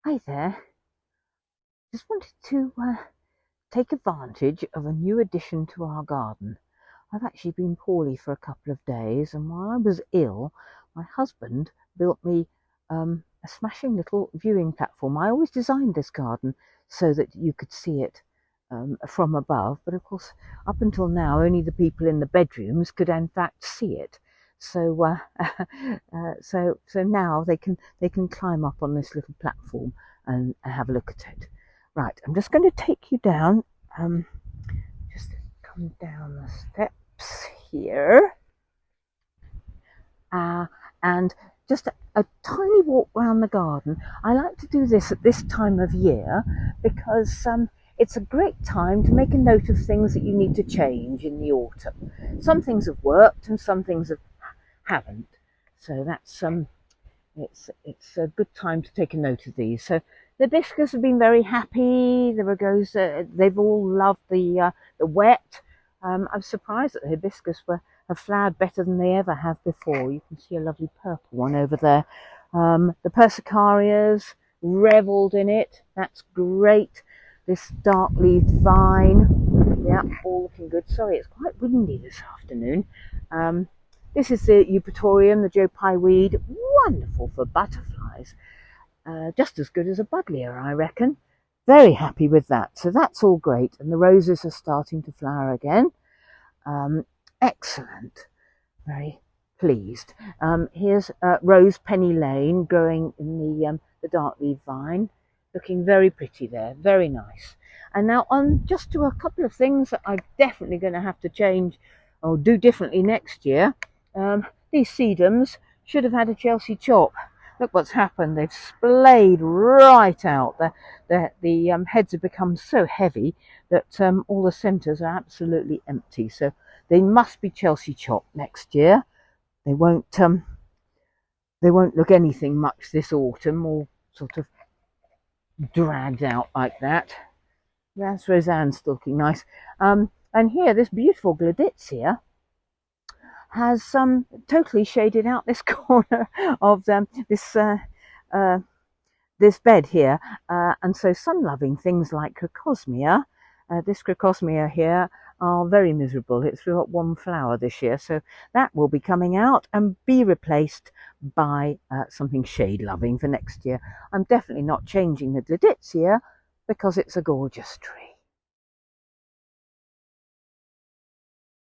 Hi there. Just wanted to take advantage of a new addition to our garden. I've actually been poorly for a couple of days, and while I was ill, my husband built me a smashing little viewing platform. I always designed this garden so that you could see it from above, but of course, up until now, only the people in the bedrooms could, in fact, see it. So, so now they can climb up on this little platform and have a look at it. Right, I'm just going to take you down. Just come down the steps here, and just a tiny walk around the garden. I like to do this at this time of year because it's a great time to make a note of things that you need to change in the autumn. Some things have worked and some things haven't. So that's it's a good time to take a note of these. So the hibiscus have been very happy. The rugosa, they've all loved the wet. I'm surprised that the hibiscus have flowered better than they ever have before. You can see a lovely purple one over there. The persicarias revelled in it. That's great. This dark-leaved vine, yeah, all looking good. Sorry, it's quite windy this afternoon. This is the EUPATORIUM, the Joe Pye weed. Wonderful for butterflies. Just as good as a buddleia, I reckon. Very happy with that. So that's all great. And the roses are starting to flower again. Excellent. Very pleased. Here's Rose Penny Lane growing in the dark leaf vine. Looking very pretty there. Very nice. And now on just to a couple of things that I'm definitely going to have to change or do differently next year. These sedums should have had a Chelsea chop. Look what's happened. They've splayed right out. The heads have become so heavy that all the centres are absolutely empty. So they must be Chelsea chopped next year. They won't look anything much this autumn, all sort of dragged out like that. That's Rosanne's looking nice. And here, this beautiful GLEDITSIA has totally shaded out this corner of this bed here, and so sun-loving things like CROCOSMIA, this CROCOSMIA here, are very miserable. It threw up one flower this year, so that will be coming out and be replaced by something shade-loving for next year. I'm definitely not changing the GLEDITSIA because it's a gorgeous tree.